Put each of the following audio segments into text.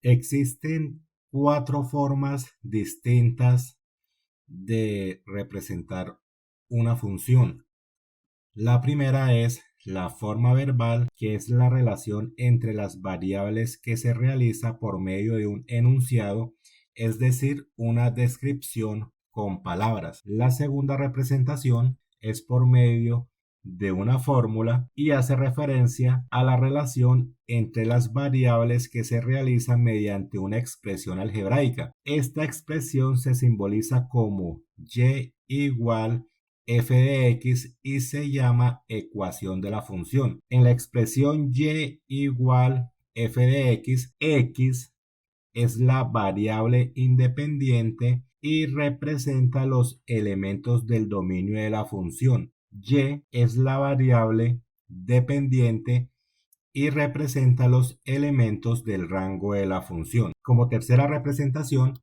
Existen cuatro formas distintas de representar una función. La primera es la forma verbal, que es la relación entre las variables que se realiza por medio de un enunciado, es decir, una descripción con palabras. La segunda representación es por medio de una fórmula y hace referencia a la relación entre las variables que se realizan mediante una expresión algebraica. Esta expresión se simboliza como y igual f de x y se llama ecuación de la función. En la expresión y igual f de x, x es la variable independiente y representa los elementos del dominio de la función. Y es la variable dependiente y representa los elementos del rango de la función. Como tercera representación,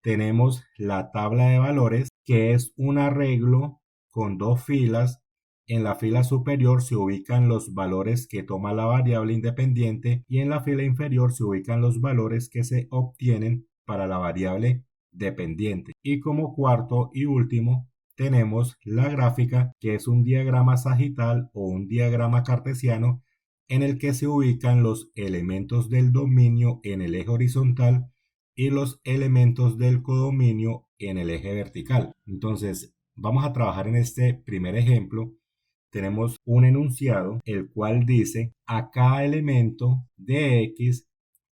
tenemos la tabla de valores, que es un arreglo con dos filas. En la fila superior se ubican los valores que toma la variable independiente y en la fila inferior se ubican los valores que se obtienen para la variable dependiente. Y como cuarto y último, tenemos la gráfica, que es un diagrama sagital o un diagrama cartesiano en el que se ubican los elementos del dominio en el eje horizontal y los elementos del codominio en el eje vertical. Entonces, vamos a trabajar en este primer ejemplo. Tenemos un enunciado, el cual dice: a cada elemento de x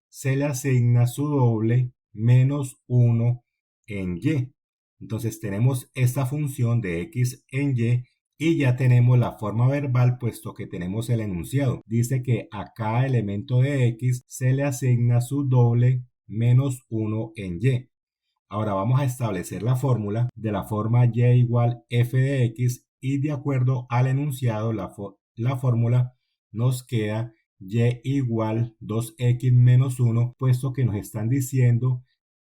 se le asigna su doble menos 1 en y. Entonces tenemos esta función de x en y ya tenemos la forma verbal, puesto que tenemos el enunciado. Dice que a cada elemento de x se le asigna su doble menos 1 en y. Ahora vamos a establecer la fórmula de la forma y igual f de x y de acuerdo al enunciado la fórmula nos queda y igual 2x menos 1, puesto que nos están diciendo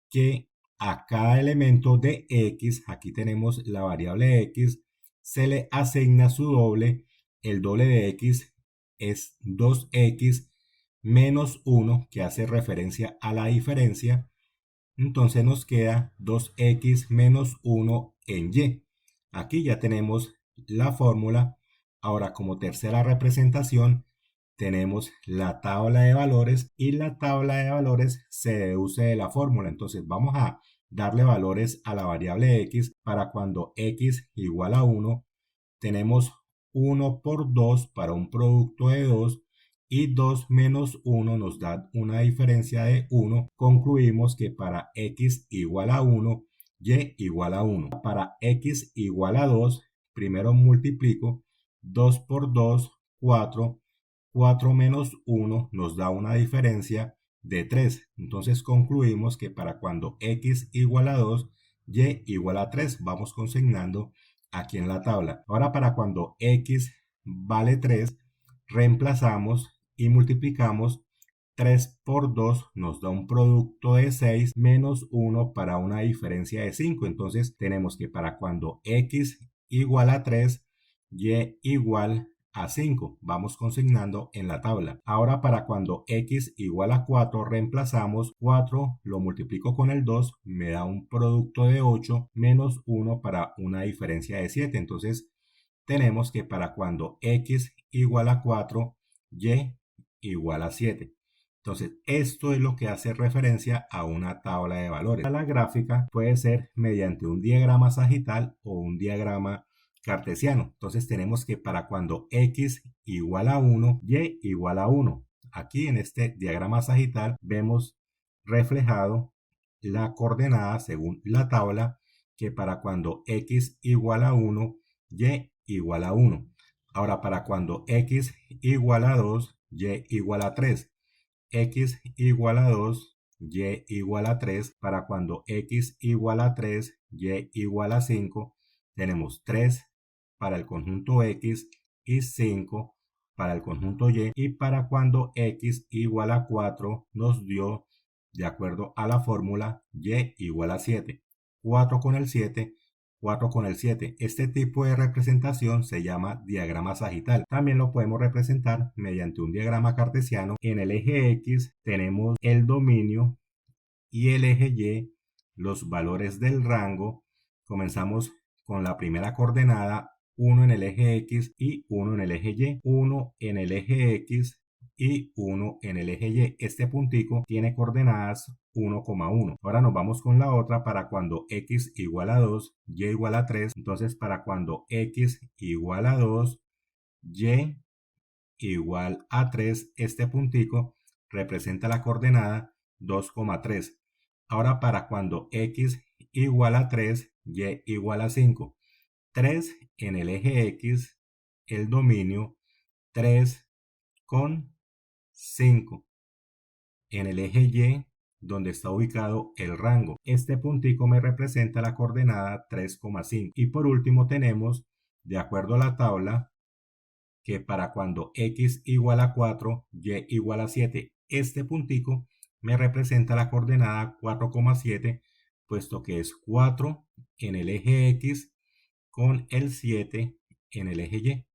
que a cada elemento de x, aquí tenemos la variable x, se le asigna su doble. El doble de x es 2x menos 1, que hace referencia a la diferencia. Entonces nos queda 2x menos 1 en y. Aquí ya tenemos la fórmula. Ahora, como tercera representación, tenemos la tabla de valores y la tabla de valores se deduce de la fórmula. Entonces vamos a darle valores a la variable x. Para cuando x igual a 1, tenemos 1 por 2 para un producto de 2 y 2 menos 1 nos da una diferencia de 1. Concluimos que para x igual a 1, y igual a 1. Para x igual a 2, primero multiplico 2 por 2, 4. 4 menos 1 nos da una diferencia de 3. Entonces concluimos que para cuando x igual a 2, y igual a 3. Vamos consignando aquí en la tabla. Ahora para cuando x vale 3, reemplazamos y multiplicamos. 3 por 2 nos da un producto de 6 menos 1 para una diferencia de 5. Entonces tenemos que para cuando x igual a 3, y igual a 5. Vamos consignando en la tabla. Ahora para cuando x igual a 4 reemplazamos. 4 lo multiplico con el 2, me da un producto de 8 menos 1 para una diferencia de 7. Entonces tenemos que para cuando x igual a 4, y igual a 7. Entonces, esto es lo que hace referencia a una tabla de valores. La gráfica puede ser mediante un diagrama sagital o un diagrama cartesiano. Entonces, tenemos que para cuando x igual a 1, y igual a 1. Aquí en este diagrama sagital vemos reflejado la coordenada según la tabla, que para cuando x igual a 1, y igual a 1. Ahora, para cuando x igual a 2, y igual a 3. X igual a 2, y igual a 3. Para cuando x igual a 3, y igual a 5, tenemos 3 para el conjunto x y 5 para el conjunto y. Y para cuando x igual a 4 nos dio, de acuerdo a la fórmula, y igual a 7. 4 con el 7 4 con el 7. Este tipo de representación se llama diagrama sagital. También lo podemos representar mediante un diagrama cartesiano. En el eje X tenemos el dominio y el eje Y los valores del rango. Comenzamos con la primera coordenada, 1 en el eje X y 1 en el eje Y. 1 en el eje X y 1 en el eje Y. Este puntico tiene coordenadas 1,1. Ahora nos vamos con la otra para cuando X igual a 2, Y igual a 3. Entonces para cuando X igual a 2, Y igual a 3, este puntico representa la coordenada 2,3. Ahora para cuando X igual a 3, Y igual a 5. 3 en el eje X, el dominio 3 con 5. En el eje Y, donde está ubicado el rango. Este puntico me representa la coordenada 3,5. Y por último tenemos, de acuerdo a la tabla, que para cuando X igual a 4, Y igual a 7, este puntico me representa la coordenada 4,7, puesto que es 4 en el eje X con el 7 en el eje Y.